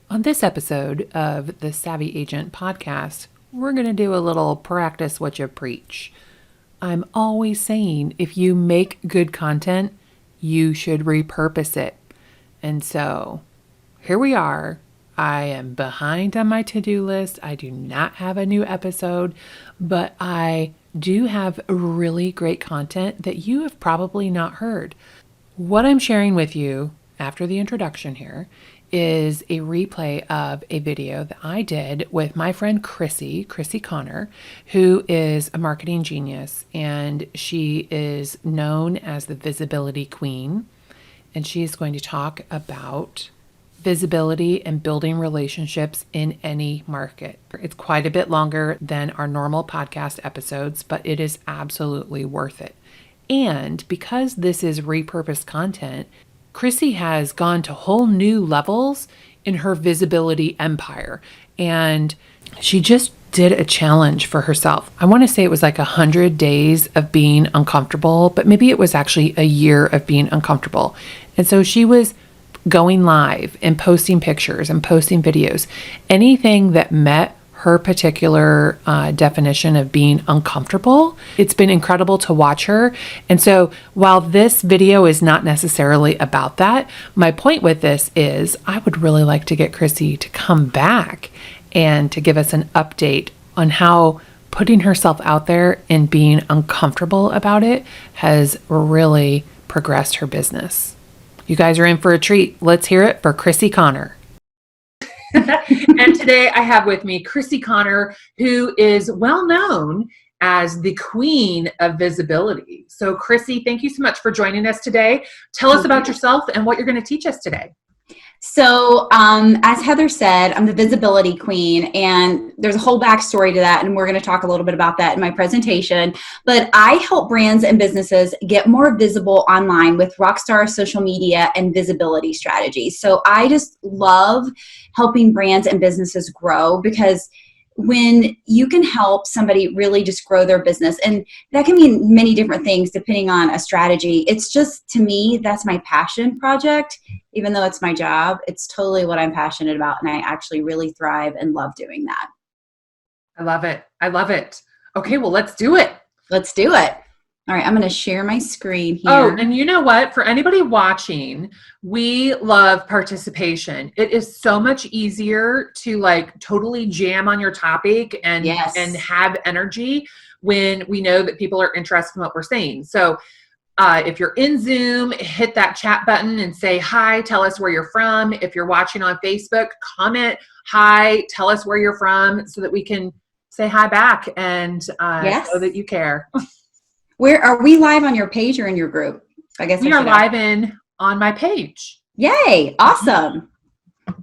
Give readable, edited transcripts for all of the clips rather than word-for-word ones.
On this episode of the Savvy Agent podcast, we're going to do a little practice what you preach. I'm always saying if you make good content, you should repurpose it. And so here we are. I am behind on my to-do list. I do not have a new episode, but I do have really great content that you have probably not heard. What I'm sharing with you after the introduction here is a replay of a video that I did with my friend Crissy Conner, who is a marketing genius, and she is known as the visibility queen. And she's going to talk about visibility and building relationships in any market. It's quite a bit longer than our normal podcast episodes, but it is absolutely worth it. And because this is repurposed content, Crissy has gone to whole new levels in her visibility empire. And she just did a challenge for herself. I want to say it was like 100 days of being uncomfortable, but maybe it was actually a year of being uncomfortable. And so she was going live and posting pictures and posting videos, anything that met her particular definition of being uncomfortable. It's been incredible to watch her. And so while this video is not necessarily about that, my point with this is I would really like to get Crissy to come back and to give us an update on how putting herself out there and being uncomfortable about it has really progressed her business. You guys are in for a treat. Let's hear it for Crissy Conner. And today I have with me Crissy Conner, who is well known as the queen of visibility. So Crissy, thank you so much for joining us today. Tell us about yourself and what you're going to teach us today. So, as Heather said, I'm the visibility queen, and there's a whole backstory to that, and we're going to talk a little bit about that in my presentation. But I help brands and businesses get more visible online with rockstar social media and visibility strategies. So I just love helping brands and businesses grow, because when you can help somebody really just grow their business, and that can mean many different things depending on a strategy. It's just, to me, that's my passion project. Even though it's my job, it's totally what I'm passionate about, and I actually really thrive and love doing that. I love it. I love it. Okay, well, let's do it. Let's do it. All right, I'm going to share my screen here. Oh, and you know what? For anybody watching, we love participation. It is so much easier to like totally jam on your topic and have energy when we know that people are interested in what we're saying. So if you're in Zoom, hit that chat button and say hi, tell us where you're from. If you're watching on Facebook, comment hi, tell us where you're from so that we can say hi back and know that you care. Where are we live on your page or in your group? I guess we are live on my page. Yay. Awesome.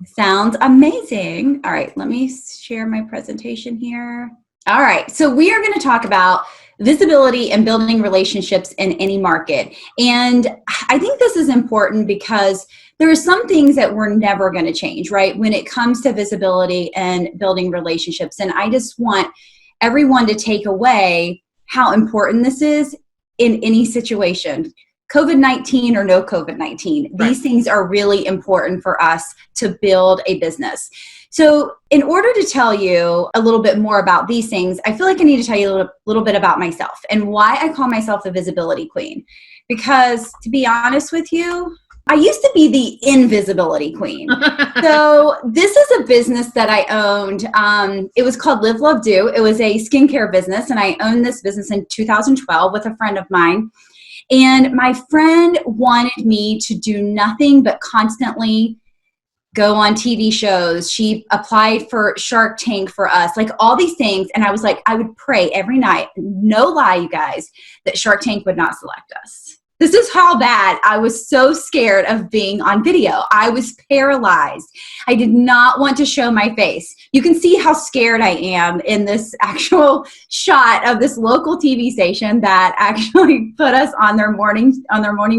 Sounds amazing. All right. Let me share my presentation here. All right. So we are going to talk about visibility and building relationships in any market. And I think this is important because there are some things that we're never going to change, right? When it comes to visibility and building relationships. And I just want everyone to take away how important this is in any situation, COVID-19 or no COVID-19. Right. These things are really important for us to build a business. So in order to tell you a little bit more about these things, I feel like I need to tell you a little bit about myself and why I call myself the visibility queen. Because to be honest with you, I used to be the invisibility queen. So this is a business that I owned. It was called Live, Love, Do. It was a skincare business, and I owned this business in 2012 with a friend of mine. And my friend wanted me to do nothing but constantly go on TV shows. She applied for Shark Tank for us, like all these things. And I was like, I would pray every night, no lie, you guys, that Shark Tank would not select us. This is how bad I was so scared of being on video. I was paralyzed. I did not want to show my face. You can see how scared I am in this actual shot of this local TV station that actually put us on their morning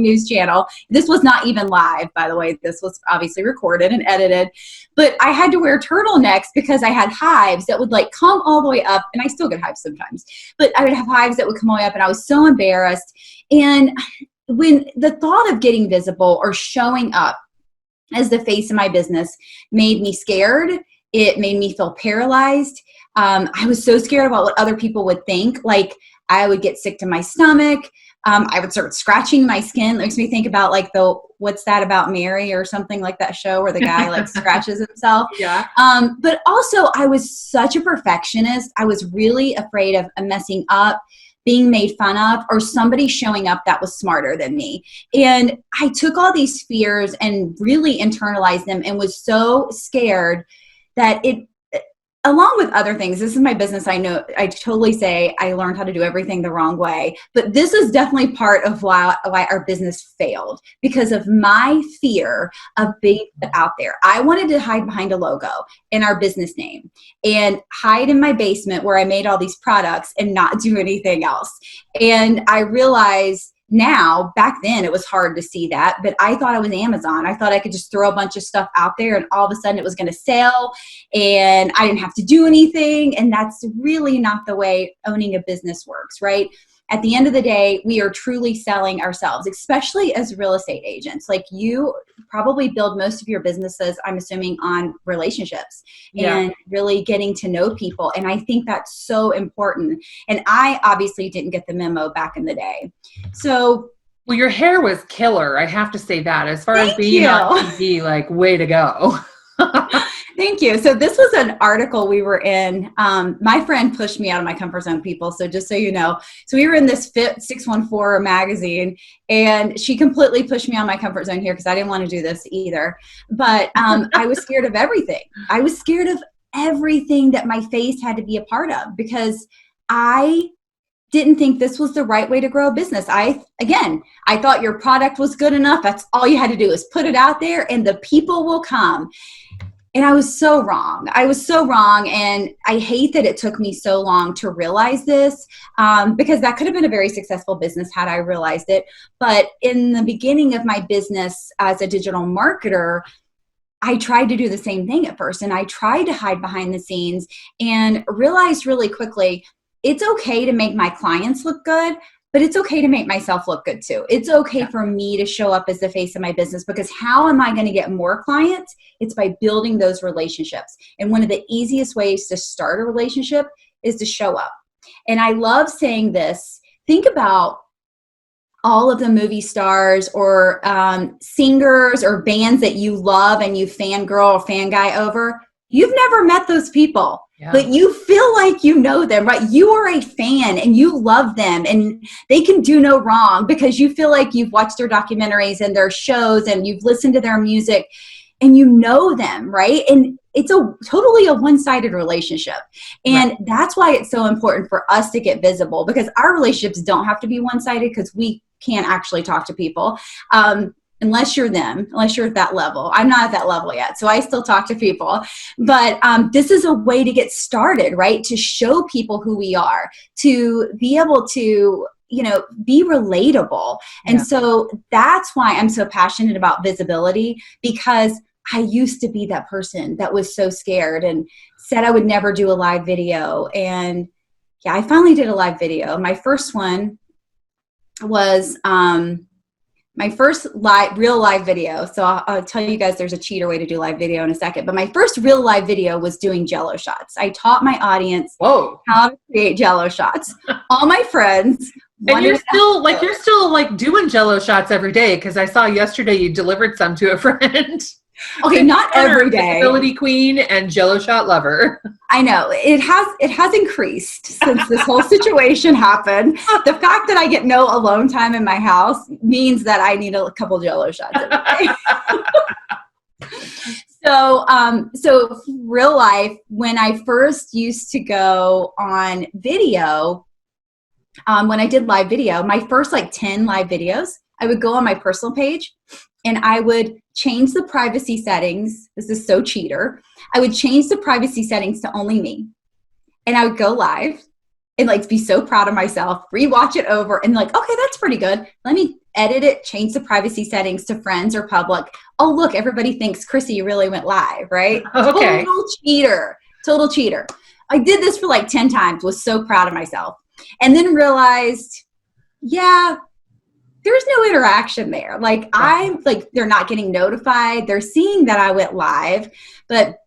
news channel. This was not even live, by the way. This was obviously recorded and edited. But I had to wear turtlenecks because I had hives that would like come all the way up, and I still get hives sometimes, but I would have hives that would come all the way up, and I was so embarrassed. And when the thought of getting visible or showing up as the face of my business made me scared. It made me feel paralyzed. I was so scared about what other people would think. Like, I would get sick to my stomach. I would start scratching my skin. It makes me think about like what's that about Mary or something like that show where the guy like scratches himself. Yeah. But also I was such a perfectionist. I was really afraid of messing up, being made fun of, or somebody showing up that was smarter than me. And I took all these fears and really internalized them and was so scared that along with other things, this is my business. I know I totally say I learned how to do everything the wrong way, but this is definitely part of why our business failed, because of my fear of being put out there. I wanted to hide behind a logo in our business name and hide in my basement where I made all these products and not do anything else. And I realized now, back then it was hard to see that, but I thought I was Amazon. I thought I could just throw a bunch of stuff out there and all of a sudden it was going to sell and I didn't have to do anything. And that's really not the way owning a business works, right? At the end of the day, we are truly selling ourselves, especially as real estate agents. Like, you probably build most of your businesses, I'm assuming, on relationships and really getting to know people. And I think that's so important. And I obviously didn't get the memo back in the day. So, well, your hair was killer. I have to say that. As far as thank being you. on TV, like, way to go. Thank you. So this was an article we were in. My friend pushed me out of my comfort zone, people. So just so you know, so we were in this Fit 614 magazine, and she completely pushed me out of my comfort zone here because I didn't want to do this either. But I was scared of everything. I was scared of everything that my face had to be a part of because I didn't think this was the right way to grow a business. I thought your product was good enough. That's all you had to do is put it out there and the people will come. And I was so wrong. And I hate that it took me so long to realize this because that could have been a very successful business had I realized it. But in the beginning of my business as a digital marketer, I tried to do the same thing at first. And I tried to hide behind the scenes and realized really quickly, it's okay to make my clients look good, but it's okay to make myself look good too. It's okay for me to show up as the face of my business, because how am I going to get more clients? It's by building those relationships. And one of the easiest ways to start a relationship is to show up. And I love saying this. Think about all of the movie stars or singers or bands that you love and you fangirl or fanguy over. You've never met those people. Yeah. But you feel like you know them, right? You are a fan and you love them and they can do no wrong because you feel like you've watched their documentaries and their shows and you've listened to their music and you know them, right? And it's totally a one-sided relationship. And that's why it's so important for us to get visible, because our relationships don't have to be one-sided because we can't actually talk to people. Unless you're at that level. I'm not at that level yet, so I still talk to people. But this is a way to get started, right? To show people who we are, to be able to, be relatable. And so that's why I'm so passionate about visibility, because I used to be that person that was so scared and said I would never do a live video. And I finally did a live video. My first one was my first real live video. So I'll tell you guys there's a cheater way to do live video in a second. But my first real live video was doing Jell-O shots. I taught my audience how to create Jell-O shots. All my friends. And you're still doing Jell-O shots every day, because I saw yesterday you delivered some to a friend. Okay, not every day. Visibility queen and Jell-O shot lover. I know it has increased since this whole situation happened. The fact that I get no alone time in my house means that I need a couple Jell-O shots every day. So real life, when I first used to go on video, when I did live video, my first 10 live videos, I would go on my personal page and I would change the privacy settings. This is so cheater. I would change the privacy settings to only me. And I would go live and be so proud of myself, rewatch it over and okay, that's pretty good. Let me edit it, change the privacy settings to friends or public. Oh, look, everybody thinks Crissy really went live, right? Okay. Total cheater. I did this for 10 times, was so proud of myself. And then realized, there's no interaction there. Like I'm like, they're not getting notified. They're seeing that I went live, but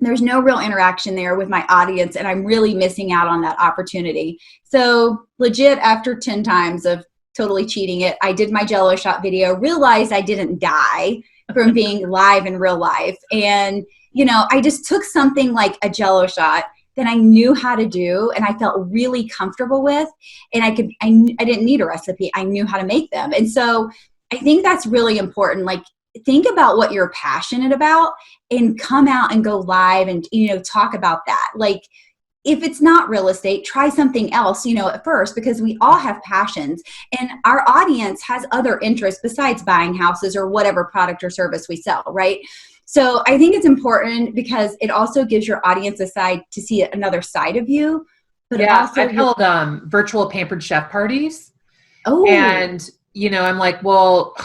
there's no real interaction there with my audience, and I'm really missing out on that opportunity. So legit, after 10 times of totally cheating it, I did my Jello shot video, realized I didn't die from being live in real life. And, you know, I just took something like a Jello shot that I knew how to do and I felt really comfortable with, and I didn't need a recipe. I knew how to make them. And so I think that's really important. Like, think about what you're passionate about and come out and go live and, you know, talk about that. Like, if it's not real estate, try something else, you know, at first, because we all have passions and our audience has other interests besides buying houses or whatever product or service we sell, right? So I think it's important because it also gives your audience a side to see another side of you. But Yeah, I've held virtual pampered chef parties. Oh, and, you know, I'm like, well,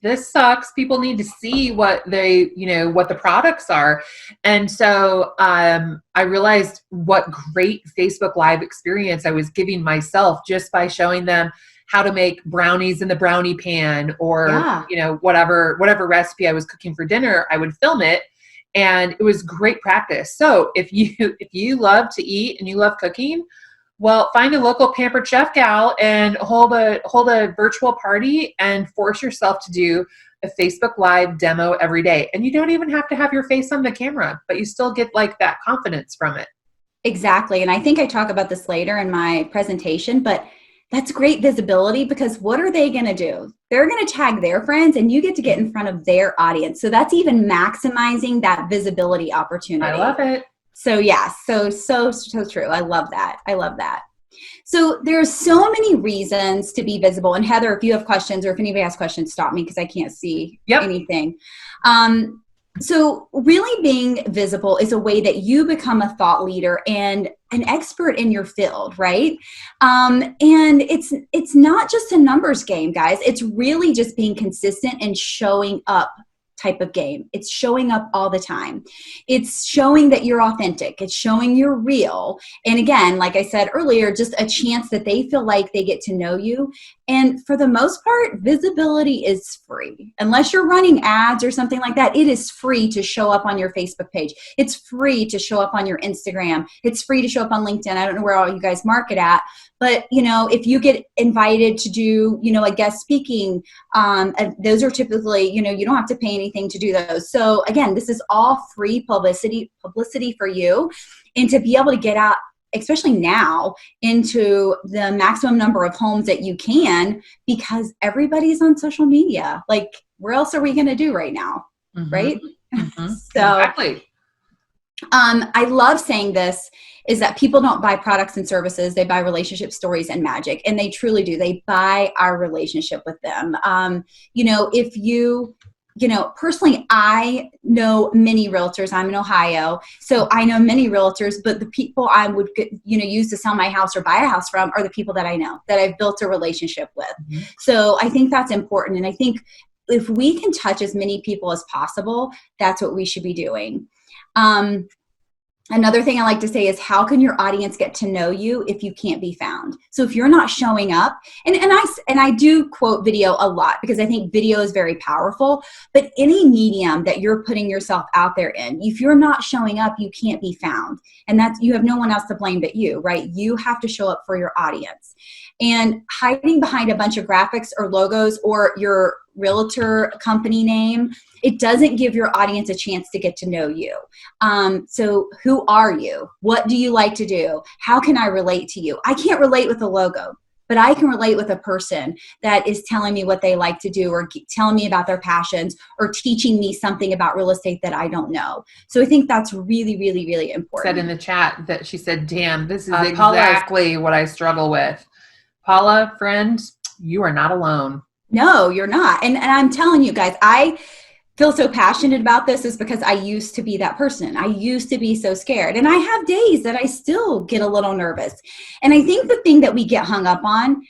this sucks. People need to see what they, you know, what the products are. And so I realized what great Facebook Live experience I was giving myself just by showing them how to make brownies in the brownie pan, or, you know, whatever recipe I was cooking for dinner, I would film it. And it was great practice. So if you love to eat and you love cooking, well, find a local pampered chef gal and hold a virtual party and force yourself to do a Facebook Live demo every day. And you don't even have to have your face on the camera, but you still get like that confidence from it. Exactly. And I think I talk about this later in my presentation, but that's great visibility, because what are they going to do? They're going to tag their friends and you get to get in front of their audience. So that's even maximizing that visibility opportunity. I love it. So yeah, so true. I love that. I love that. So there's so many reasons to be visible. And Heather, if you have questions, or if anybody has questions, stop me because I can't see anything. So really being visible is a way that you become a thought leader and an expert in your field, right? And it's not just a numbers game, guys. It's really just being consistent and showing up type of game. It's showing up all the time. It's showing that you're authentic. It's showing you're real. And again, like I said earlier, just a chance that they feel like they get to know you. And for the most part, visibility is free. Unless you're running ads or something like that, it is free to show up on your Facebook page. It's free to show up on your Instagram. It's free to show up on LinkedIn. I don't know where all you guys market at, but you know, if you get invited to do, you know, a guest speaking, those are typically, you know, you don't have to pay anything to do those. So again, this is all free publicity for you, and to be able to get out, especially now, into the maximum number of homes that you can, because everybody's on social media. Like, where else are we going to do right now? Mm-hmm. Right? Mm-hmm. So exactly. I love saying this, is that people don't buy products and services. They buy relationship stories and magic. And they truly do. They buy our relationship with them. You know, if you know, personally, I know many realtors. I'm in Ohio, so I know many realtors, but the people I would, you know, use to sell my house or buy a house from are the people that I know, that I've built a relationship with. Mm-hmm. So I think that's important. And I think if we can touch as many people as possible, that's what we should be doing. Another thing I like to say is, how can your audience get to know you if you can't be found? So if you're not showing up, and I do quote video a lot because I think video is very powerful, but any medium that you're putting yourself out there in, if you're not showing up, you can't be found. And that's, you have no one else to blame but you, right? You have to show up for your audience. And hiding behind a bunch of graphics or logos or your realtor company name, it doesn't give your audience a chance to get to know you. So who are you? What do you like to do? How can I relate to you? I can't relate with a logo, but I can relate with a person that is telling me what they like to do, or telling me about their passions, or teaching me something about real estate that I don't know. So I think that's really, really, really important. Said in the chat that she said, damn, this is exactly what I struggle with. Paula, friend, you are not alone. No, you're not. And I'm telling you guys, I feel so passionate about this is because I used to be that person. I used to be so scared. And I have days that I still get a little nervous. And I think the thing that we get hung up on,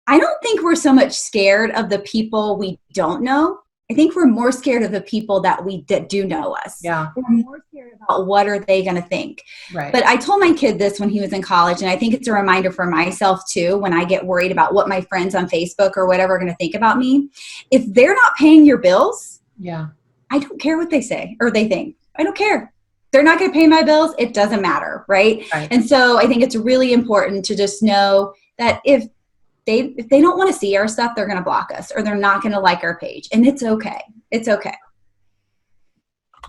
I don't think we're so much scared of the people we don't know. I think we're more scared of the people that do know us. Yeah. We're more scared about what are they going to think. Right. But I told my kid this when he was in college, and I think it's a reminder for myself too, when I get worried about what my friends on Facebook or whatever are going to think about me. If they're not paying your bills, Yeah. I don't care what they say or they think. I don't care. They're not going to pay my bills. It doesn't matter. Right? And so I think it's really important to just know that if they don't want to see our stuff, they're going to block us or they're not going to like our page. And it's okay. It's okay.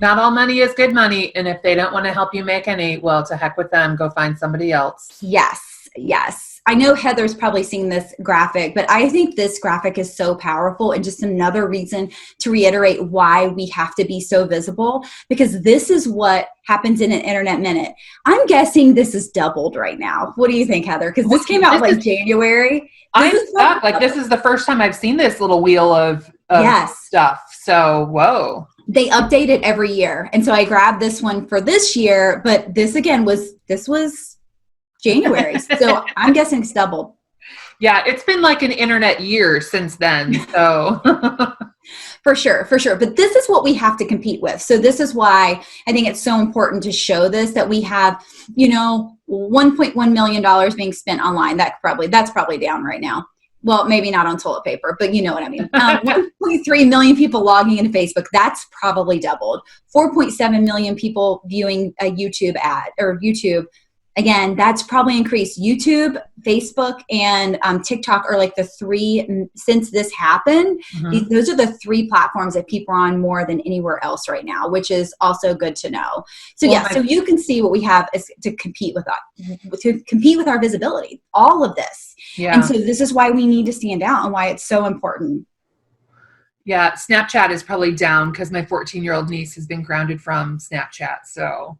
Not all money is good money. And if they don't want to help you make any, well, to heck with them. Go find somebody else. Yes. Yes. I know Heather's probably seen this graphic, but I think this graphic is so powerful and just another reason to reiterate why we have to be so visible, because this is what happens in an internet minute. I'm guessing this is doubled right now. What do you think, Heather? Because this came out like January. I'm stuck. Like this is the first time I've seen this little wheel of stuff. So, whoa. They update it every year. And so I grabbed this one for this year, but this again was January. So I'm guessing it's doubled. Yeah, it's been like an internet year since then. So For sure. But this is what we have to compete with. So this is why I think it's so important to show this, that we have, $1.1 million being spent online. That's probably down right now. Well, maybe not on toilet paper, but you know what I mean. 1.3 million people logging into Facebook. That's probably doubled. 4.7 million people viewing a YouTube ad or YouTube. Again, that's probably increased. YouTube, Facebook, and TikTok are like the three, since this happened, those are the three platforms that people are on more than anywhere else right now, which is also good to know. So so you can see what we have is to compete with our visibility, all of this. Yeah. And so this is why we need to stand out and why it's so important. Yeah, Snapchat is probably down because my 14-year-old niece has been grounded from Snapchat, so...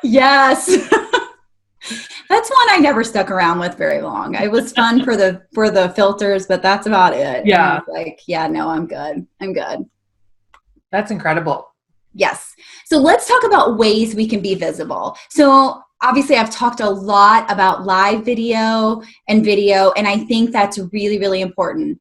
Yes. That's one I never stuck around with very long. It was fun for the filters, but that's about it. Yeah. I'm good. That's incredible. Yes. So let's talk about ways we can be visible. So obviously I've talked a lot about live video, and I think that's really, really important.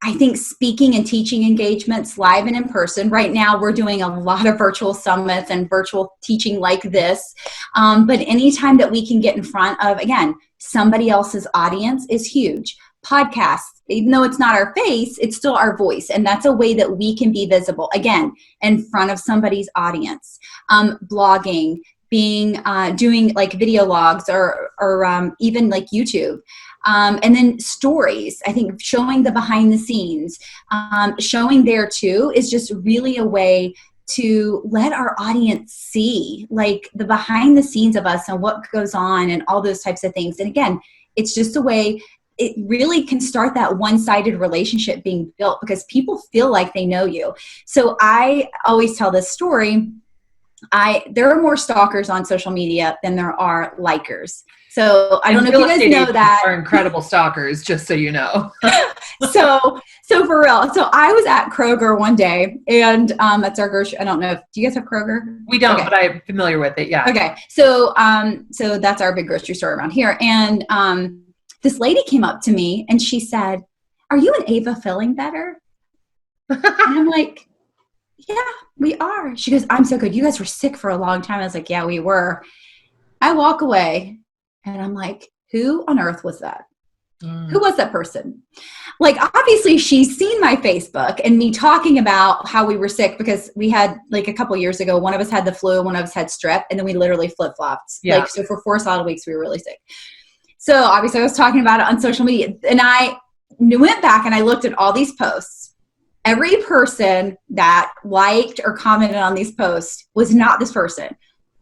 I think speaking and teaching engagements live and in person. Right now, we're doing a lot of virtual summits and virtual teaching like this. But anytime that we can get in front of, again, somebody else's audience is huge. Podcasts, even though it's not our face, it's still our voice. And that's a way that we can be visible, again, in front of somebody's audience. Blogging, doing like video logs or even like YouTube. And then stories, I think showing the behind the scenes, showing there too is just really a way to let our audience see like the behind the scenes of us and what goes on and all those types of things. And again, it's just a way it really can start that one-sided relationship being built because people feel like they know you. So I always tell this story. There are more stalkers on social media than there are likers. So I don't know if you guys know that. Are incredible stalkers, just so you know. So for real. So I was at Kroger one day, and that's our grocery. I don't know do you guys have Kroger? We don't, but I'm familiar with it. Yeah. Okay. So that's our big grocery store around here, and this lady came up to me and she said, "Are you and Ava feeling better?" And I'm like, "Yeah, we are." She goes, "I'm so good. You guys were sick for a long time." I was like, "Yeah, we were." I walk away and I'm like, who on earth was that? Who was that person? Like, obviously she's seen my Facebook and me talking about how we were sick because we had like a couple years ago, one of us had the flu, one of us had strep, and then we literally flip-flopped. Yeah. So for 4 solid weeks, we were really sick. So obviously I was talking about it on social media, and I went back and I looked at all these posts. Every person that liked or commented on these posts was not this person.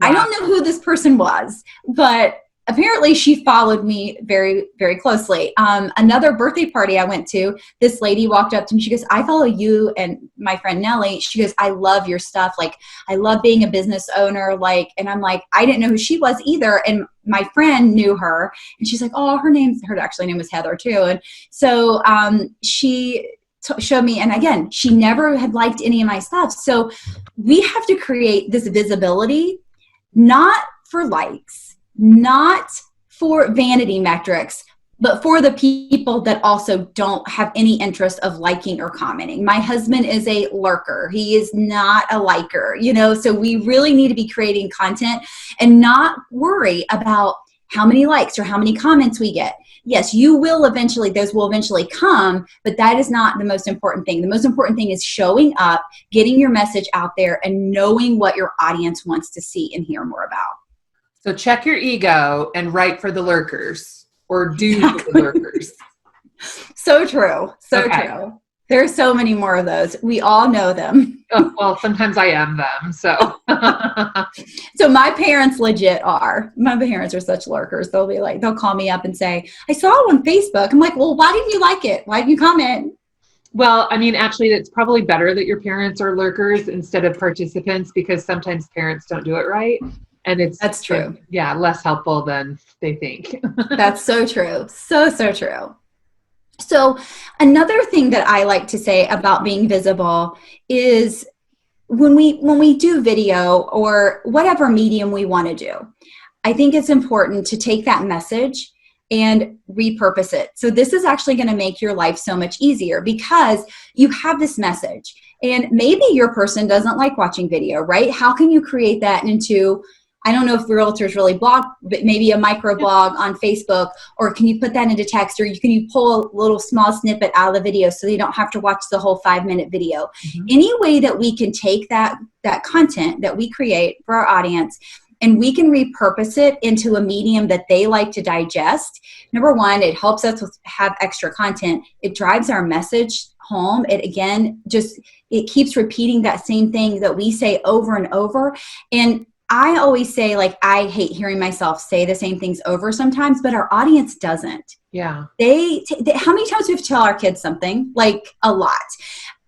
Wow. I don't know who this person was, but apparently she followed me very, very closely. Another birthday party I went to, this lady walked up to me. She goes, "I follow you and my friend Nellie." She goes, "I love your stuff. Like, I love being a business owner." Like, and I'm like, I didn't know who she was either. And my friend knew her, and she's like, "Oh, her actually name was Heather too." And so she showed me, and again, she never had liked any of my stuff. So we have to create this visibility, not for likes, not for vanity metrics, but for the people that also don't have any interest of liking or commenting. My husband is a lurker. He is not a liker, so we really need to be creating content and not worry about how many likes or how many comments we get. Yes, those will eventually come, but that is not the most important thing. The most important thing is showing up, getting your message out there, and knowing what your audience wants to see and hear more about. So check your ego and write for the lurkers, or do for the lurkers. So true. So true. There's so many more of those. We all know them. Oh, well, sometimes I am them. So, so my parents legit are. My parents are such lurkers. They'll call me up and say, I saw it on Facebook. I'm like, well, why didn't you like it? Why didn't you comment? Well, I mean, actually, it's probably better that your parents are lurkers instead of participants, because sometimes parents don't do it right. And that's true. Less helpful than they think. That's so true. So true. So another thing that I like to say about being visible is when we do video or whatever medium we want to do, I think it's important to take that message and repurpose it. So this is actually going to make your life so much easier because you have this message and maybe your person doesn't like watching video, right? How can you create that into, I don't know if realtors really blog, but maybe a micro blog on Facebook, or can you put that into text, or can you pull a little small snippet out of the video so you don't have to watch the whole 5-minute video? Mm-hmm. Any way that we can take that content that we create for our audience and we can repurpose it into a medium that they like to digest. Number one, it helps us have extra content. It drives our message home. It keeps repeating that same thing that we say over and over. And I always say, I hate hearing myself say the same things over sometimes, but our audience doesn't. Yeah. How many times do we have to tell our kids something? A lot.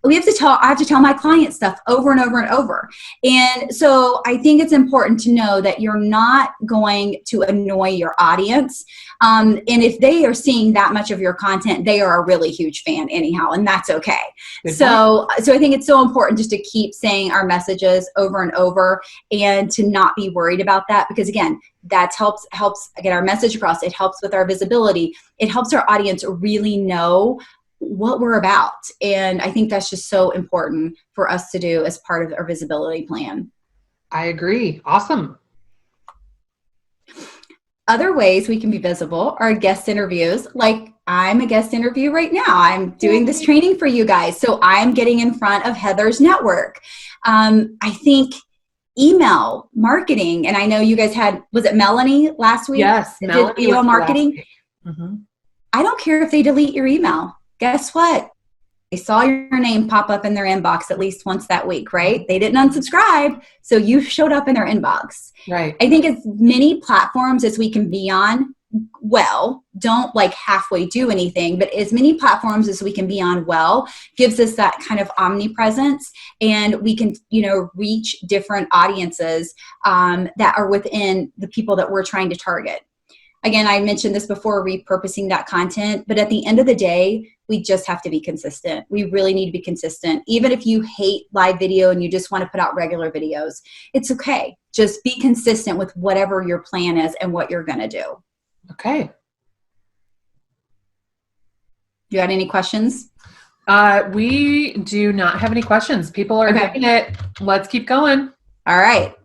I have to tell my clients stuff over and over and over. And so I think it's important to know that you're not going to annoy your audience. And if they are seeing that much of your content, they are a really huge fan anyhow, and that's okay. So I think it's so important just to keep saying our messages over and over and to not be worried about that, because again, that helps get our message across. It helps with our visibility. It helps our audience really know what we're about. And I think that's just so important for us to do as part of our visibility plan. I agree. Awesome. Other ways we can be visible are guest interviews. I'm a guest interview right now. I'm doing this training for you guys. So I'm getting in front of Heather's network. I think email marketing, and I know you guys was it Melanie last week? Yes, Melanie did email marketing. Mm-hmm. I don't care if they delete your email. Guess what? They saw your name pop up in their inbox at least once that week, right? They didn't unsubscribe, so you showed up in their inbox. Right. I think as many platforms as we can be on, don't halfway do anything, but as many platforms as we can be on gives us that kind of omnipresence, and we can, reach different audiences that are within the people that we're trying to target. Again, I mentioned this before, repurposing that content, but at the end of the day, we just have to be consistent. We really need to be consistent. Even if you hate live video and you just want to put out regular videos, it's okay. Just be consistent with whatever your plan is and what you're going to do. Okay. You got any questions? We do not have any questions. People are taking it. Let's keep going. All right.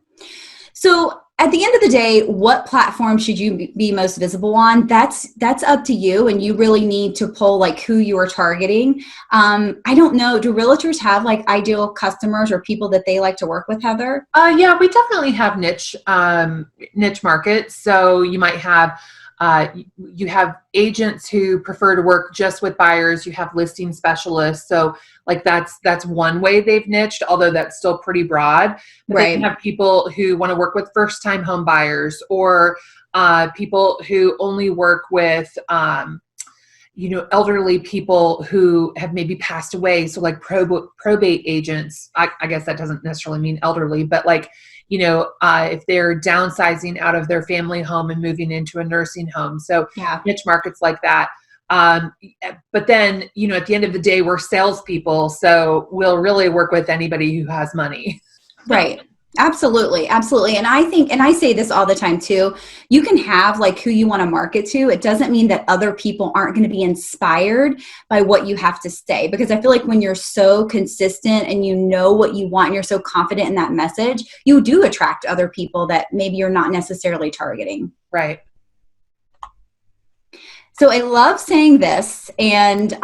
So at the end of the day, what platform should you be most visible on? That's up to you, and you really need to pull who you are targeting. I don't know. Do realtors have ideal customers or people that they like to work with, Heather? Yeah, we definitely have niche markets. So you might have you have agents who prefer to work just with buyers. You have listing specialists. So that's one way they've niched, although that's still pretty broad. But right. Then you have people who want to work with first-time home buyers, or people who only work with elderly people who have maybe passed away. So probate agents, I guess that doesn't necessarily mean elderly, but if they're downsizing out of their family home and moving into a nursing home. So niche markets like that. But then, at the end of the day, we're salespeople. So we'll really work with anybody who has money. Right. Absolutely. Absolutely. And I think, and I say this all the time too, you can have like who you want to market to. It doesn't mean that other people aren't going to be inspired by what you have to say. Because I feel like when you're so consistent and you know what you want and you're so confident in that message, you do attract other people that maybe you're not necessarily targeting. Right. So I love saying this, and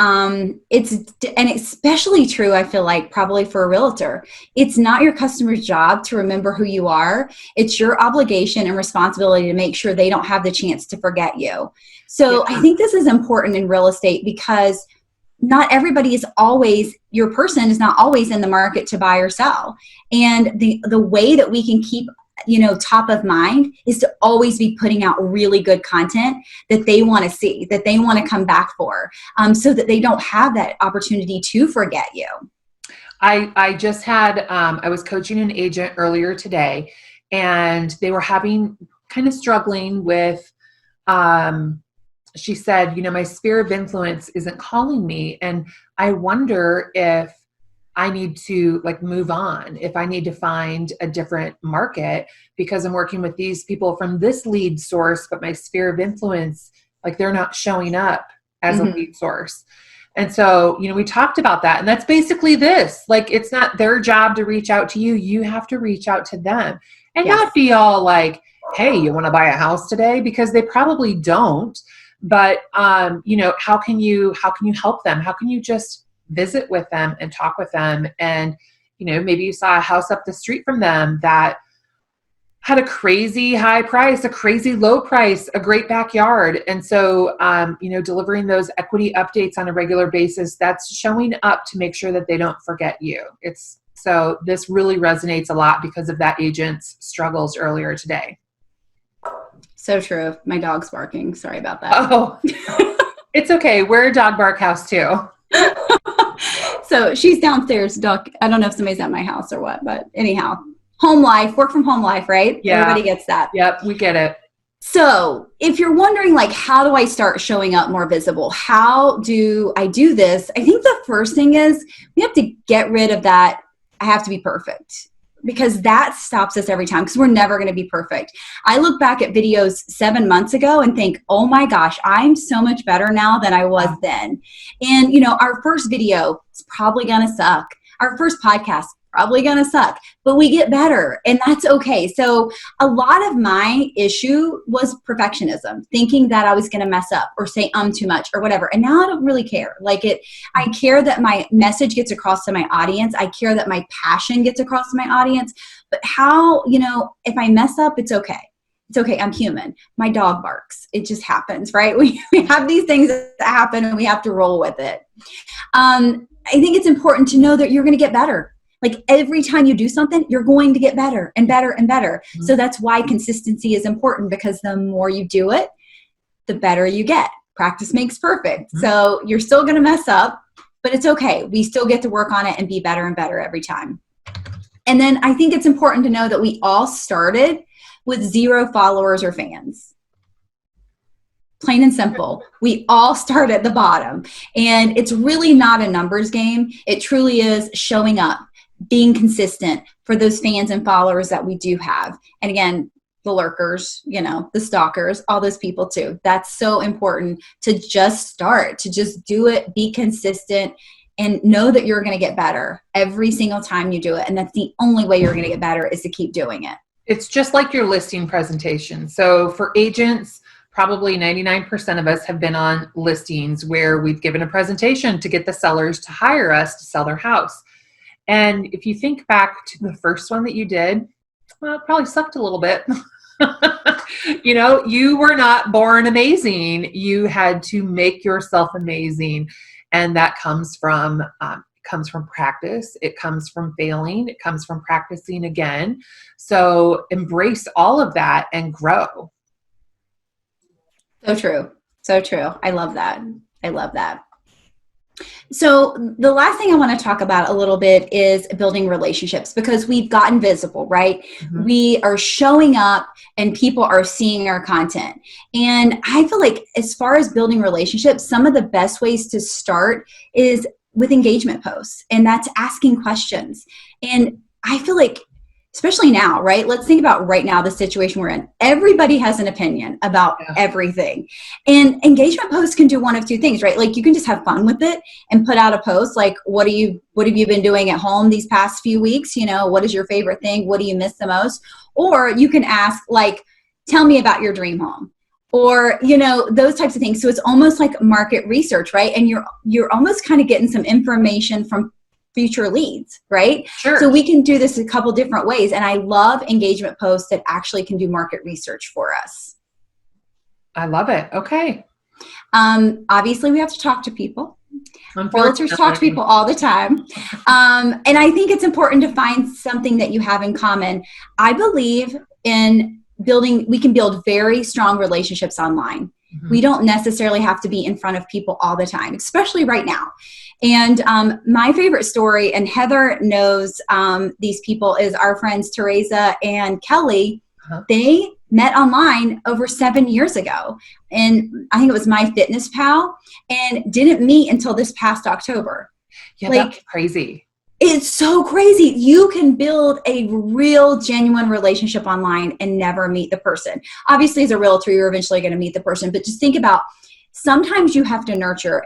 it's especially true, I feel like, probably for a realtor. It's not your customer's job to remember who you are. It's your obligation and responsibility to make sure they don't have the chance to forget you. So I think this is important in real estate because not everybody is always, your person is not always in the market to buy or sell. And the way that we can keep top of mind is to always be putting out really good content that they want to see, that they want to come back for, so that they don't have that opportunity to forget you. I just had, I was coaching an agent earlier today, and they were kind of struggling with, she said, my sphere of influence isn't calling me. And I wonder if I need to move on, if I need to find a different market because I'm working with these people from this lead source, but my sphere of influence, they're not showing up as a lead source. And so, we talked about that, and that's basically this, it's not their job to reach out to you. You have to reach out to them and not be all like, hey, you want to buy a house today? Because they probably don't. But, how can you help them? How can you just visit with them and talk with them? And, maybe you saw a house up the street from them that had a crazy high price, a crazy low price, a great backyard. And so, delivering those equity updates on a regular basis, that's showing up to make sure that they don't forget you. So this really resonates a lot because of that agent's struggles earlier today. So true. My dog's barking. Sorry about that. Oh, it's okay. We're a dog bark house too. So she's downstairs. Duck. I don't know if somebody's at my house or what, but anyhow, home life, work from home life, right? Yeah. Everybody gets that. Yep. We get it. So if you're wondering, how do I start showing up more visible? How do I do this? I think the first thing is we have to get rid of that. I have to be perfect, because that stops us every time, because we're never going to be perfect. I look back at videos 7 months ago and think, oh my gosh, I'm so much better now than I was then. And, our first video is probably going to suck. Our first podcast, probably going to suck, but we get better, and that's okay. So a lot of my issue was perfectionism, thinking that I was going to mess up or say too much or whatever. And now I don't really care. I care that my message gets across to my audience. I care that my passion gets across to my audience. But how, if I mess up, it's okay. It's okay. I'm human. My dog barks. It just happens, right? We have these things that happen, and we have to roll with it. I think it's important to know that you're going to get better. Every time you do something, you're going to get better and better and better. Mm-hmm. So that's why consistency is important, because the more you do it, the better you get. Practice makes perfect. Mm-hmm. So you're still going to mess up, but it's okay. We still get to work on it and be better and better every time. And then I think it's important to know that we all started with 0 followers or fans. Plain and simple. We all start at the bottom. And it's really not a numbers game. It truly is showing up, being consistent for those fans and followers that we do have. And again, the lurkers, the stalkers, all those people too. That's so important to just start, to just do it, be consistent, and know that you're going to get better every single time you do it. And that's the only way you're going to get better, is to keep doing it. It's just like your listing presentation. So for agents, probably 99% of us have been on listings where we've given a presentation to get the sellers to hire us to sell their house. And if you think back to the first one that you did, well, it probably sucked a little bit. You were not born amazing. You had to make yourself amazing. And that comes from practice. It comes from failing. It comes from practicing again. So embrace all of that and grow. So true. So true. I love that. I love that. So the last thing I want to talk about a little bit is building relationships, because we've gotten visible, right? Mm-hmm. We are showing up and people are seeing our content. And I feel like as far as building relationships, some of the best ways to start is with engagement posts, and that's asking questions. And I feel like especially now, right? Let's think about right now, the situation we're in. Everybody has an opinion about everything. And engagement posts can do one of two things, right? Like you can just have fun with it and put out a post like, what have you been doing at home these past few weeks? You know, what is your favorite thing? What do you miss the most? Or you can ask like, tell me about your dream home. Or, you know, those types of things. So it's almost like market research, right? And you're almost kind of getting some information from future leads, right? Sure. So we can do this a couple different ways. And I love engagement posts that actually can do market research for us. I love it. Okay. Obviously, we have to talk to people. Realtors talk to people all the time. And I think it's important to find something that you have in common. I believe in we can build very strong relationships online. Mm-hmm. We don't necessarily have to be in front of people all the time, especially right now. And my favorite story, and Heather knows these people, is our friends Teresa and Kelly. Uh-huh. They met online over 7 years ago. And I think it was MyFitnessPal, and didn't meet until this past October. Yeah, like, that's crazy. It's so crazy. You can build a real, genuine relationship online and never meet the person. Obviously, as a realtor, you're eventually going to meet the person. But just think about, sometimes you have to nurture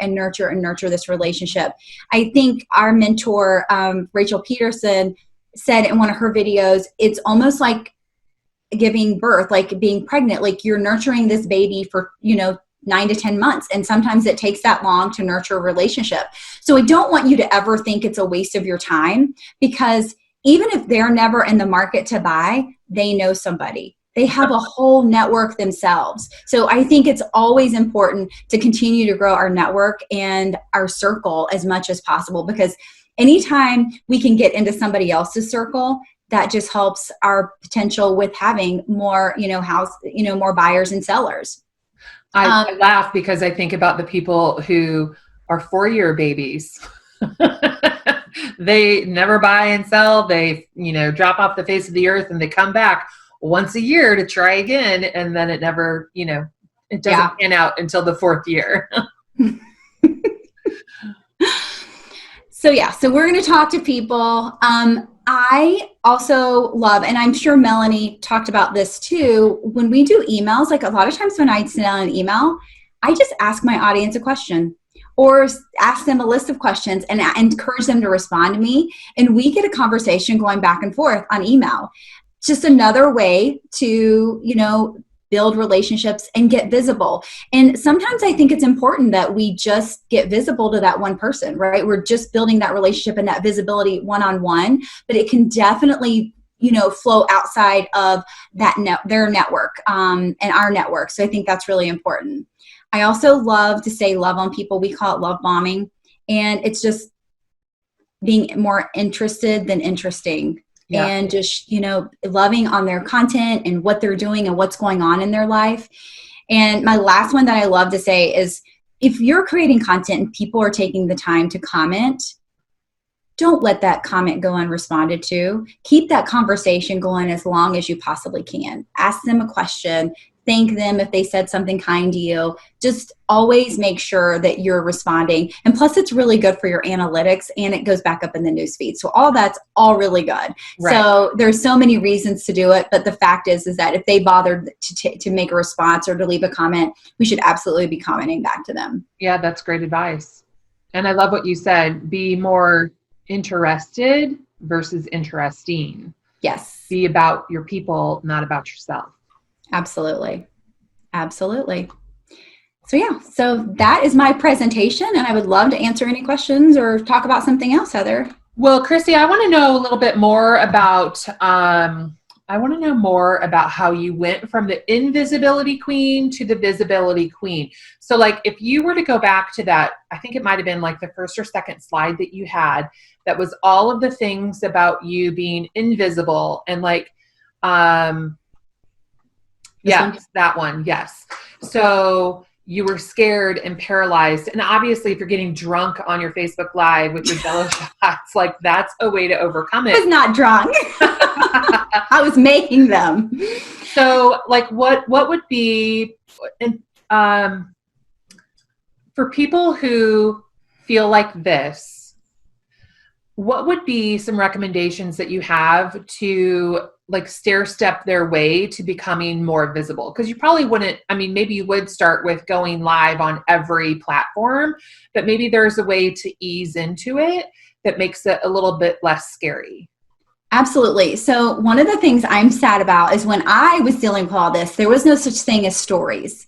this relationship. I think our mentor, Rachel Peterson, said in one of her videos, it's almost like giving birth, like being pregnant. Like you're nurturing this baby for, 9 to 10 months. And sometimes it takes that long to nurture a relationship. So I don't want you to ever think it's a waste of your time, because even if they're never in the market to buy, they know somebody. They have a whole network themselves. So I think it's always important to continue to grow our network and our circle as much as possible, because anytime we can get into somebody else's circle, that just helps our potential with having more, more buyers and sellers. I laugh because I think about the people who are 4-year babies. They never buy and sell. They, drop off the face of the earth, and they come back once a year to try again. And then it never, it doesn't pan out until the 4th year. So we're going to talk to people. I also love, and I'm sure Melanie talked about this too, when we do emails, like a lot of times when I send out an email, I just ask my audience a question or ask them a list of questions and encourage them to respond to me. And we get a conversation going back and forth on email. Just another way to, build relationships and get visible. And sometimes I think it's important that we just get visible to that one person, right? We're just building that relationship and that visibility one-on-one, but it can definitely, flow outside of that their network and our network. So I think that's really important. I also love to say love on people. We call it love bombing. And it's just being more interested than interesting. Yeah. And just, loving on their content and what they're doing and what's going on in their life. And my last one that I love to say is, if you're creating content and people are taking the time to comment, don't let that comment go unresponded to. Keep that conversation going as long as you possibly can. Ask them a question. Thank them if they said something kind to you. Just always make sure that you're responding. And plus, it's really good for your analytics, and it goes back up in the newsfeed. So all that's all really good. Right. So there's so many reasons to do it. But the fact is that if they bothered to make a response or to leave a comment, we should absolutely be commenting back to them. Yeah, that's great advice. And I love what you said. Be more interested versus interesting. Yes. Be about your people, not about yourself. Absolutely. Absolutely. So that is my presentation, and I would love to answer any questions or talk about something else, Heather. Well, Crissy, I want to know a little bit more about, how you went from the invisibility queen to the visibility queen. So like, if you were to go back to that, I think it might've been like the first or second slide that you had, that was all of the things about you being invisible and like, yes, that one. Yes. So you were scared and paralyzed. And obviously, if you're getting drunk on your Facebook Live with your Jello shots, like that's a way to overcome it. I was not drunk. I was making them. So like what would be, for people who feel like this, what would be some recommendations that you have to like stair step their way to becoming more visible? Because you probably wouldn't, I mean, maybe you would start with going live on every platform, but maybe there's a way to ease into it that makes it a little bit less scary. Absolutely. So one of the things I'm sad about is when I was dealing with all this, there was no such thing as stories.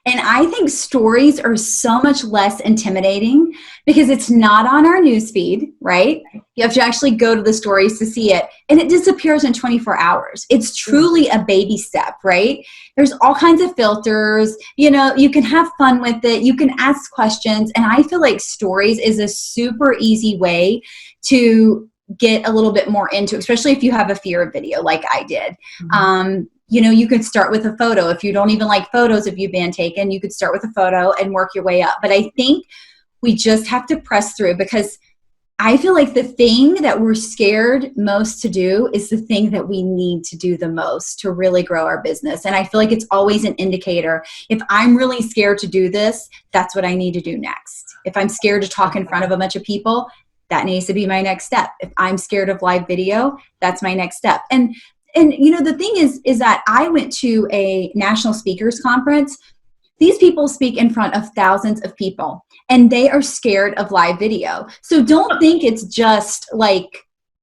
And I think stories are so much less intimidating because it's not on our newsfeed, right? You have to actually go to the stories to see it. And it disappears in 24 hours. It's truly a baby step, right? There's all kinds of filters. You know, you can have fun with it. You can ask questions. And I feel like stories is a super easy way to get a little bit more into, especially if you have a fear of video like I did. You know, you could start with a photo. If you don't even like photos of you being taken, you could start with a photo and work your way up. But I think we just have to press through, because I feel like the thing that we're scared most to do is the thing that we need to do the most to really grow our business. And I feel like it's always an indicator. If I'm really scared to do this, that's what I need to do next. If I'm scared to talk in front of a bunch of people, that needs to be my next step. If I'm scared of live video, that's my next step. And you know, the thing is that I went to a national speakers conference. These people speak in front of thousands of people, and they are scared of live video. So don't think it's just like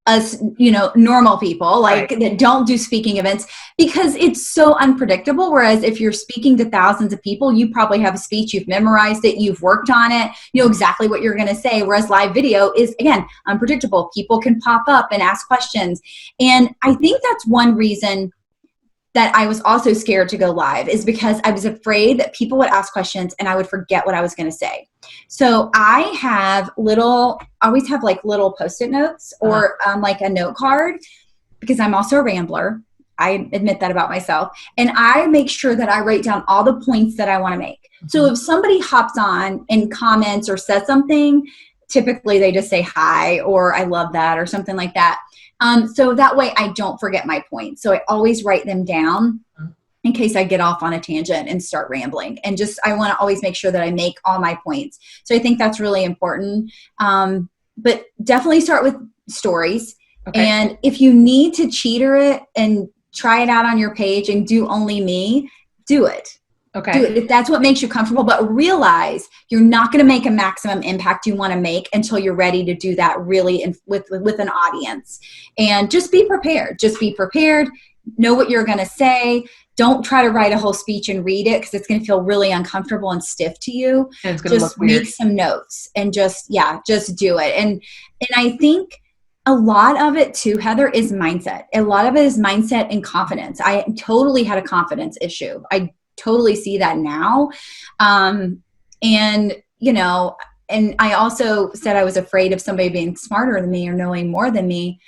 us, you know, normal people like that don't do speaking events, because it's so unpredictable. Whereas if you're speaking to thousands of people, you probably have a speech, you've memorized it, you've worked on it, you know exactly what you're going to say. Whereas live video is, again, unpredictable. People can pop up and ask questions. And I think that's one reason that I was also scared to go live, is because I was afraid that people would ask questions and I would forget what I was going to say. So I always have like little Post-it notes or like a note card, because I'm also a rambler. I admit that about myself. And I make sure that I write down all the points that I want to make. So if somebody hops on and comments or says something, typically they just say hi or I love that or something like that. So that way I don't forget my points. So I always write them down in case I get off on a tangent and start rambling. And just, I want to always make sure that I make all my points. So I think that's really important. But definitely start with stories. Okay. And if you need to cheater it and try it out on your page and do only me, do it. Okay. Do it if that's what makes you comfortable, but realize you're not going to make a maximum impact you want to make until you're ready to do that really with an audience. And just be prepared. Just be prepared. Know what you're going to say. Don't try to write a whole speech and read it, because it's going to feel really uncomfortable and stiff to you. And it's going to look weird. Make some notes and just do it. And I think a lot of it too, Heather, is mindset. A lot of it is mindset and confidence. I totally had a confidence issue. I totally see that now. And, you know, and I also said I was afraid of somebody being smarter than me or knowing more than me.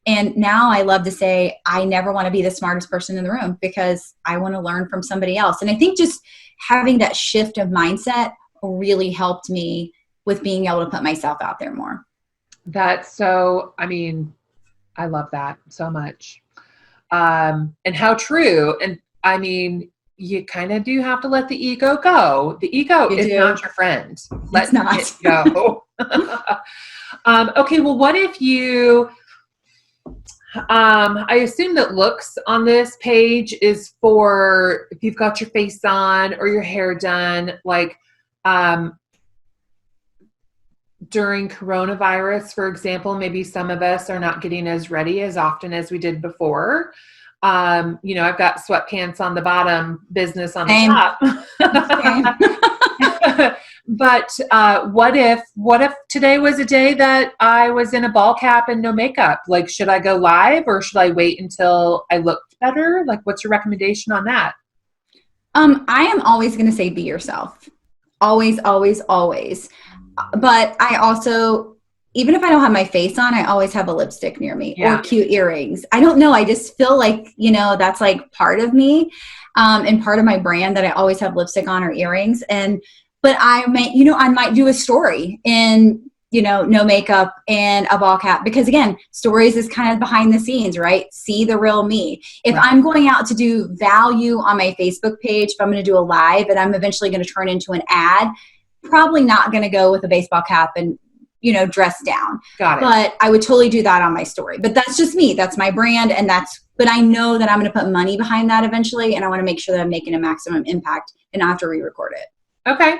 And now I love to say, I never want to be the smartest person in the room, because I want to learn from somebody else. And I think just having that shift of mindset really helped me with being able to put myself out there more. That's so, I mean, I love that so much. And how true. And I mean, you kind of do have to let the ego go. The ego is not your friend. Let it go. Okay. Well, what if you, I assume that looks on this page is for if you've got your face on or your hair done, like, during coronavirus, for example, maybe some of us are not getting as ready as often as we did before. You know, I've got sweatpants on the bottom, business on the top. But what if today was a day that I was in a ball cap and no makeup? Like, should I go live or should I wait until I looked better? Like, what's your recommendation on that? I am always going to say be yourself. Always, always, always. But I also, even if I don't have my face on, I always have a lipstick near me or cute earrings. I don't know. I just feel like, you know, that's like part of me and part of my brand, that I always have lipstick on or earrings. But I might do a story in, you know, no makeup and a ball cap, because again, stories is kind of behind the scenes, right? See the real me. If I'm going out to do value on my Facebook page, if I'm going to do a live and I'm eventually going to turn into an ad, probably not going to go with a baseball cap and, dress down. Got it. But I would totally do that on my story. But that's just me. That's my brand. But I know that I'm going to put money behind that eventually. And I want to make sure that I'm making a maximum impact and not have to re-record it. Okay.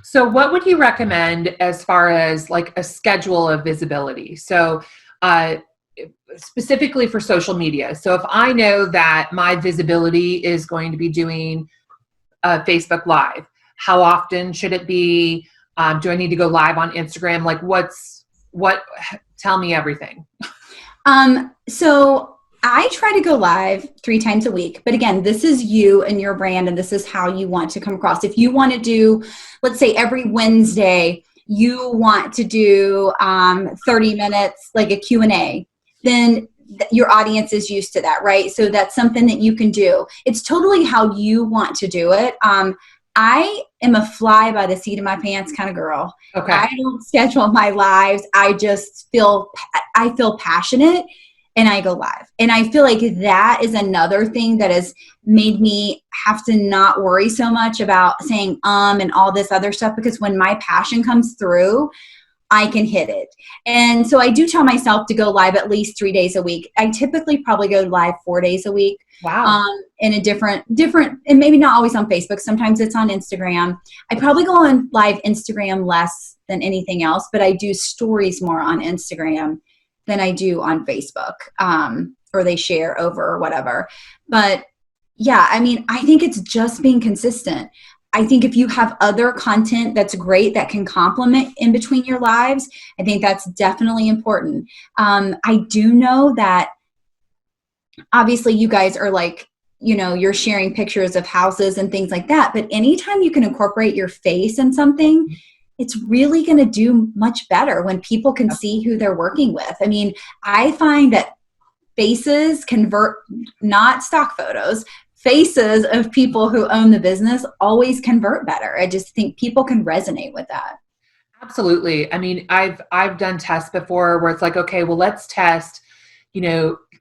So what would you recommend as far as like a schedule of visibility? So, specifically for social media. So if I know that my visibility is going to be doing Facebook Live, how often should it be? Do I need to go live on Instagram? Like tell me everything. So I try to go live 3 times a week, but again, this is you and your brand, and this is how you want to come across. If you want to do, let's say every Wednesday, you want to do 30 minutes, like a Q&A, then your audience is used to that, right? So that's something that you can do. It's totally how you want to do it. I am a fly by the seat of my pants kind of girl. Okay. I don't schedule my lives. I feel passionate and I go live. And I feel like that is another thing that has made me have to not worry so much about saying and all this other stuff, because when my passion comes through, I can hit it. And so I do tell myself to go live at least 3 days a week. I typically probably go live 4 days a week. Wow. In a different, and maybe not always on Facebook. Sometimes it's on Instagram. I probably go on live Instagram less than anything else, but I do stories more on Instagram than I do on Facebook, or they share over or whatever. But yeah, I mean, I think it's just being consistent. I think if you have other content that's great that can complement in between your lives, I think that's definitely important. I do know that obviously you guys are like, you're sharing pictures of houses and things like that. But anytime you can incorporate your face in something, it's really going to do much better when people can see who they're working with. I mean, I find that faces convert, not stock photos, faces of people who own the business always convert better. I just think people can resonate with that. Absolutely. I mean, I've done tests before where it's like, okay, well, let's test,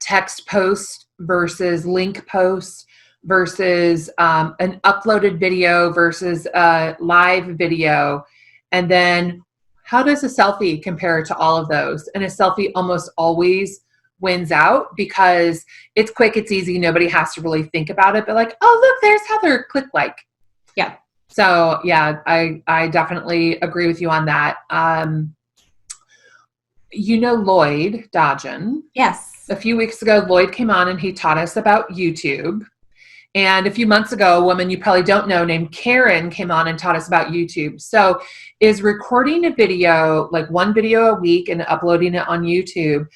text post versus link post versus an uploaded video versus a live video. And then how does a selfie compare to all of those? And a selfie almost always wins out because it's quick, it's easy, nobody has to really think about it, but like, oh, look, there's Heather, click like. Yeah. So yeah, I definitely agree with you on that. Lloyd Dodgen. Yes. A few weeks ago, Lloyd came on and he taught us about YouTube. And a few months ago, a woman you probably don't know named Karen came on and taught us about YouTube. So is recording a video, like one video a week and uploading it on YouTube,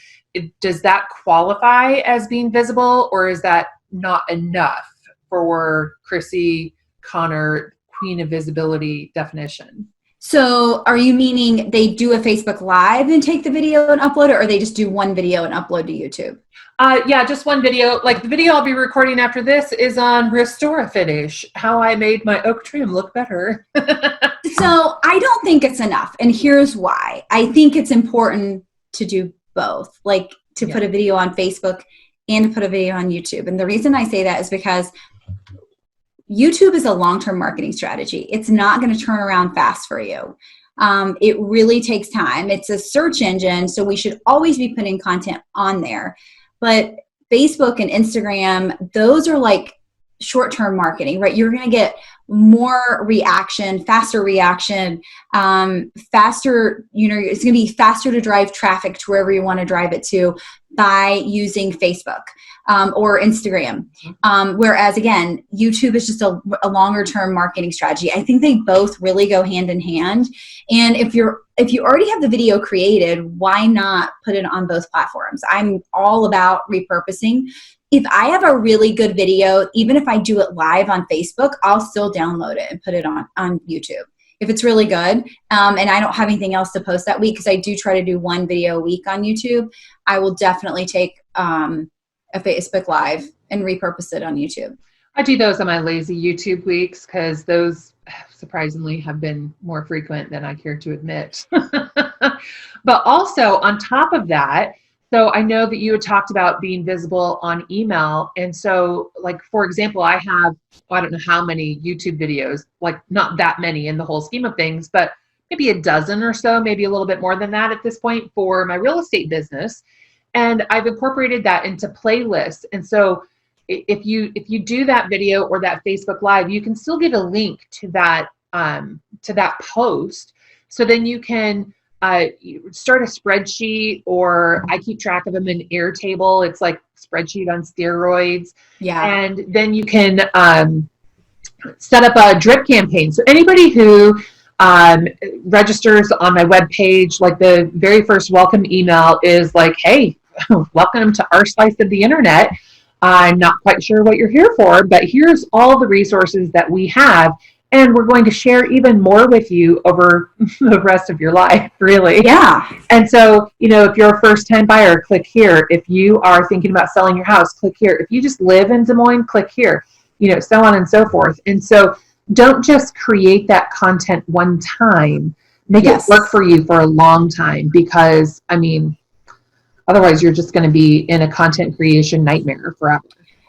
does that qualify as being visible, or is that not enough for Crissy Conner, Queen of Visibility definition? So are you meaning they do a Facebook Live and take the video and upload it, or they just do one video and upload to YouTube? Yeah, just one video. Like the video I'll be recording after this is on Restore a Finish, how I made my oak trim look better. So I don't think it's enough. And here's why. I think it's important to do both, like to put a video on Facebook and to put a video on YouTube. And the reason I say that is because YouTube is a long-term marketing strategy. It's not going to turn around fast for you. It really takes time. It's a search engine, so we should always be putting content on there. But Facebook and Instagram, those are like short-term marketing, right? You're going to get more reaction, faster, it's going to be faster to drive traffic to wherever you want to drive it to by using Facebook or Instagram. Whereas again, YouTube is just a longer term marketing strategy. I think they both really go hand in hand. And if you already have the video created, why not put it on both platforms? I'm all about repurposing. If I have a really good video, even if I do it live on Facebook, I'll still download it and put it on YouTube if it's really good. And I don't have anything else to post that week, because I do try to do one video a week on YouTube. I will definitely take a Facebook Live and repurpose it on YouTube. I do those on my lazy YouTube weeks because those surprisingly have been more frequent than I care to admit. But also on top of that, so I know that you had talked about being visible on email. And so like, for example, I have, I don't know how many YouTube videos, like not that many in the whole scheme of things, but maybe a dozen or so, maybe a little bit more than that at this point for my real estate business. And I've incorporated that into playlists. And so if you do that video or that Facebook Live, you can still give a link to that post. So then you can start a spreadsheet, or I keep track of them in Airtable. It's like spreadsheet on steroids. Yeah. And then you can set up a drip campaign. So anybody who registers on my webpage, like the very first welcome email is like, hey, welcome to our slice of the internet. I'm not quite sure what you're here for, but here's all the resources that we have. And we're going to share even more with you over the rest of your life, really. Yeah. And so, if you're a first-time buyer, click here. If you are thinking about selling your house, click here. If you just live in Des Moines, click here, so on and so forth. And so don't just create that content one time. Make it work for you for a long time, because, otherwise you're just going to be in a content creation nightmare forever.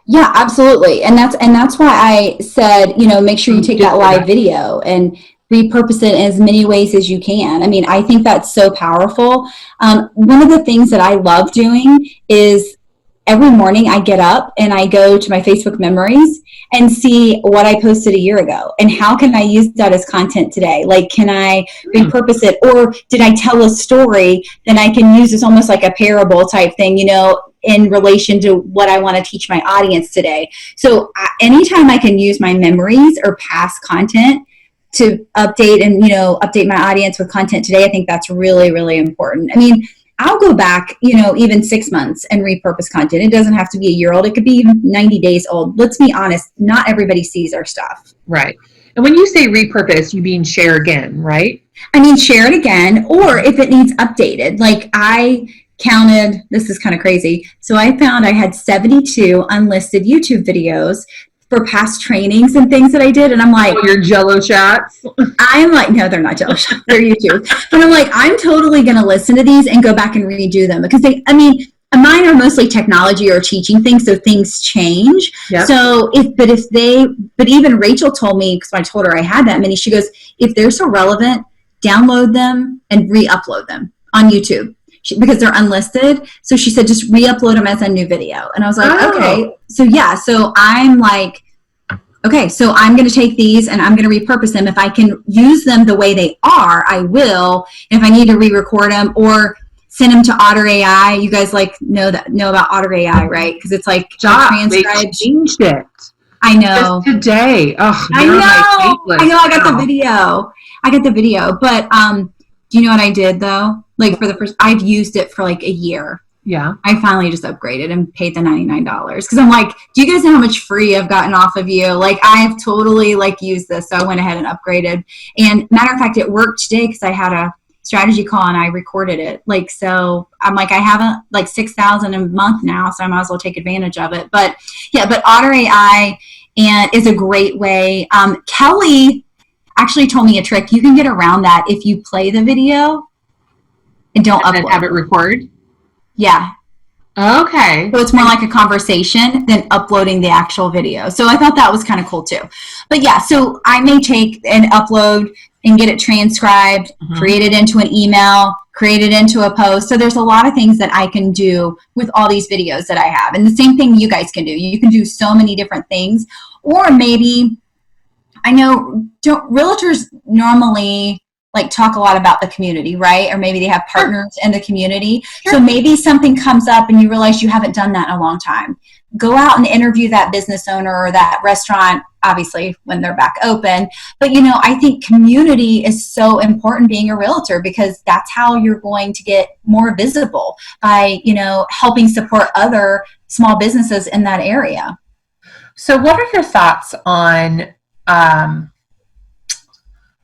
Yeah, absolutely. And that's why I said, make sure you take that live video and repurpose it in as many ways as you can. I think that's so powerful. One of the things that I love doing is every morning I get up and I go to my Facebook memories and see what I posted a year ago and how can I use that as content today? Like, can I repurpose it? Or did I tell a story that I can use as almost like a parable type thing, in relation to what I want to teach my audience today? So anytime I can use my memories or past content to update and, update my audience with content today, I think that's really, really important. I'll go back, even 6 months and repurpose content. It doesn't have to be a year old. It could be even 90 days old. Let's be honest. Not everybody sees our stuff. Right. And when you say repurpose, you mean share again, right? Share it again, or if it needs updated. Like I counted, this is kind of crazy. So I found I had 72 unlisted YouTube videos for past trainings and things that I did. And I'm like, your Jello chats? I'm like, no, they're not Jello chats. They're YouTube. But I'm like, I'm totally going to listen to these and go back and redo them, because mine are mostly technology or teaching things. So things change. Yep. So but even Rachel told me, because I told her I had that many, she goes, if they're so relevant, download them and re-upload them on YouTube. Because they're unlisted. So she said, just re-upload them as a new video. And I was like, okay. So yeah, so I'm like, okay, so I'm going to take these and I'm going to repurpose them. If I can use them the way they are, I will. If I need to re-record them or send them to Otter AI, you guys know about Otter AI, right? Because it's like transcribed. They changed it. I know. Just today. Oh, I know. I got the video. But do you know what I did though? Like I've used it for like a year. Yeah. I finally just upgraded and paid the $99 because I'm like, do you guys know how much free I've gotten off of you? Like I've totally used this. So I went ahead and upgraded. And matter of fact, it worked today because I had a strategy call and I recorded it. So I'm like, I have 6,000 a month now, so I might as well take advantage of it. But yeah, but Otter AI is a great way. Kelly actually told me a trick. You can get around that if you play the video and don't upload. Have it record? Yeah. Okay. So it's more like a conversation than uploading the actual video. So I thought that was kind of cool too. But yeah, so I may take and upload and get it transcribed, create it into an email, create it into a post. So there's a lot of things that I can do with all these videos that I have. And the same thing you guys can do. You can do so many different things. Or maybe, I know realtors normally talk a lot about the community, right? Or maybe they have partners in the community. Sure. So maybe something comes up and you realize you haven't done that in a long time. Go out and interview that business owner or that restaurant, obviously when they're back open. But I think community is so important being a realtor, because that's how you're going to get more visible by, helping support other small businesses in that area. So what are your thoughts on,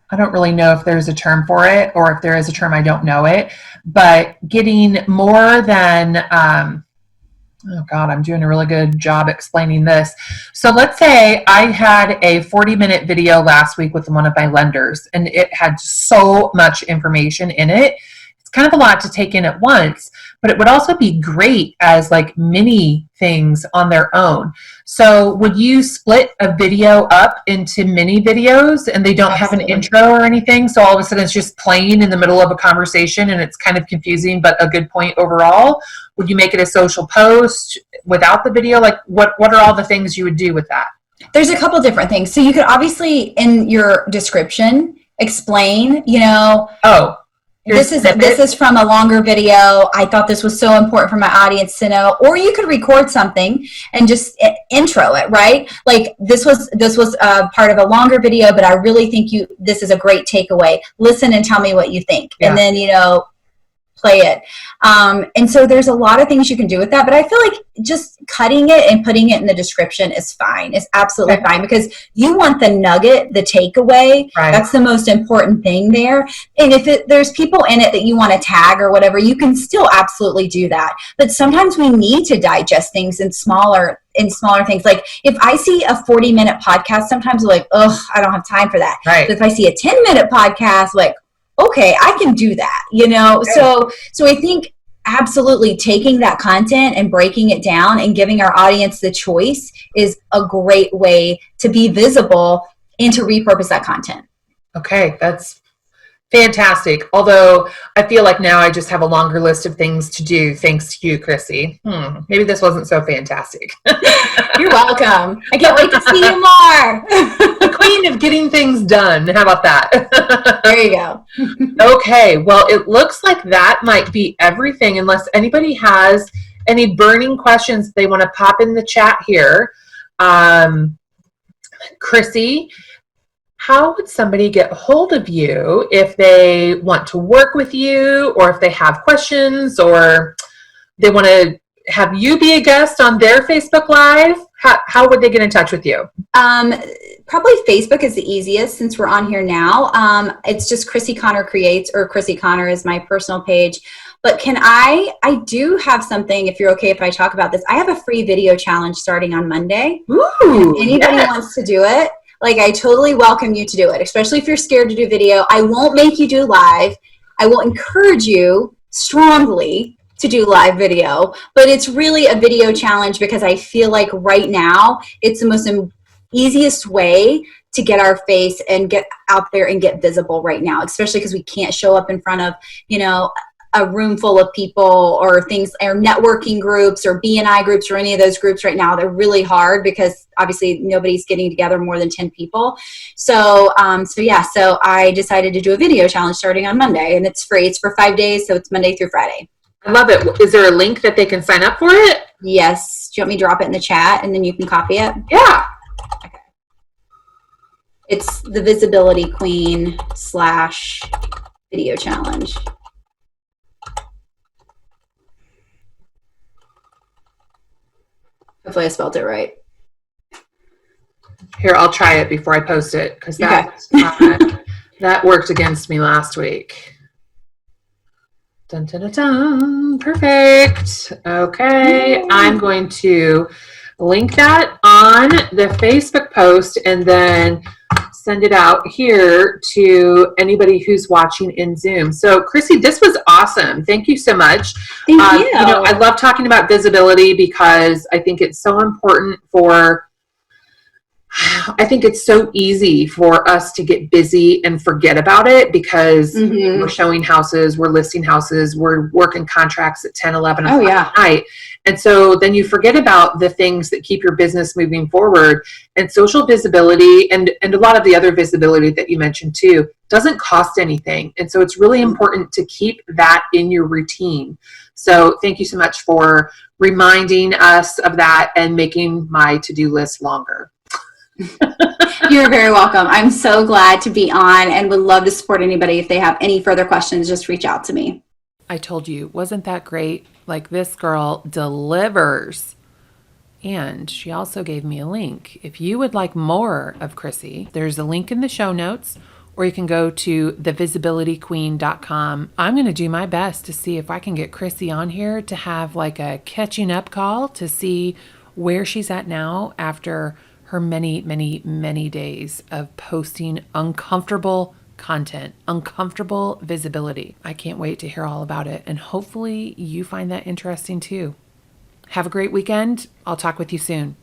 I don't really know if there's a term for it, or if there is a term, I don't know it, but getting more than, oh God, I'm doing a really good job explaining this. So let's say I had a 40-minute video last week with one of my lenders, and it had so much information in it. it's kind of a lot to take in at once, but it would also be great as like mini things on their own. So would you split a video up into mini videos and they don't have an intro or anything? So all of a sudden it's just playing in the middle of a conversation and it's kind of confusing, but a good point overall. Would you make it a social post without the video? Like what are all the things you would do with that? There's a couple different things. So you could obviously in your description explain, this is from a longer video. I thought this was so important for my audience to know. Or you could record something and just intro it, right? Like this was part of a longer video, but I really think this is a great takeaway. Listen and tell me what you think. Yeah. And then, play it. And so there's a lot of things you can do with that, but I feel like just cutting it and putting it in the description is fine. It's absolutely fine because you want the nugget, the takeaway. Right. That's the most important thing there. And if there's people in it that you want to tag or whatever, you can still absolutely do that. But sometimes we need to digest things in smaller things. Like if I see a 40-minute podcast, sometimes I'm like, I don't have time for that. Right. But if I see a 10-minute podcast, like, okay, I can do that, Okay. So I think absolutely taking that content and breaking it down and giving our audience the choice is a great way to be visible and to repurpose that content. Okay, that's fantastic. Although I feel like now I just have a longer list of things to do thanks to you, Crissy. Maybe this wasn't so fantastic. You're welcome. I can't wait to see you more. The queen of getting things done. How about that? There you go. Okay, well, it looks like that might be everything unless anybody has any burning questions they want to pop in the chat here. Crissy, how would somebody get hold of you if they want to work with you or if they have questions or they want to have you be a guest on their Facebook Live? How would they get in touch with you? Probably Facebook is the easiest since we're on here now. It's just Crissy Conner Creates, or Crissy Conner is my personal page. But I do have something, if you're okay if I talk about this. I have a free video challenge starting on Monday. Ooh, if anybody wants to do it, like I totally welcome you to do it, especially if you're scared to do video. I won't make you do live. I will encourage you strongly to do live video, but it's really a video challenge because I feel like right now it's the most easiest way to get our face and get out there and get visible right now, especially because we can't show up in front of, a room full of people or things, or networking groups or BNI groups or any of those groups right now. They're really hard because obviously nobody's getting together more than 10 people. So I decided to do a video challenge starting on Monday, and it's free. It's for 5 days. So it's Monday through Friday. I love it. Is there a link that they can sign up for it? Yes. Do you want me to drop it in the chat and then you can copy it? Yeah. Okay. It's the Visibility Queen / video challenge. Hopefully I spelled it right. Here, I'll try it before I post it because that worked against me last week. Dun, dun, dun, dun. Perfect. Okay. Yay. I'm going to link that on the Facebook post and then send it out here to anybody who's watching in Zoom. So, Crissy, this was awesome. Thank you so much. Thank you. I love talking about visibility because I think it's so important I think it's so easy for us to get busy and forget about it because we're showing houses, we're listing houses, we're working contracts at 10, 11 o'clock at night. And so then you forget about the things that keep your business moving forward. And social visibility and a lot of the other visibility that you mentioned too doesn't cost anything. And so it's really important to keep that in your routine. So thank you so much for reminding us of that and making my to-do list longer. You're very welcome. I'm so glad to be on and would love to support anybody. If they have any further questions, just reach out to me. I told you, wasn't that great? Like, this girl delivers. And she also gave me a link. If you would like more of Crissy, there's a link in the show notes, or you can go to thevisibilityqueen.com. I'm going to do my best to see if I can get Crissy on here to have like a catching up call to see where she's at now after her many, many, many days of posting uncomfortable content, uncomfortable visibility. I can't wait to hear all about it, and hopefully you find that interesting too. Have a great weekend. I'll talk with you soon.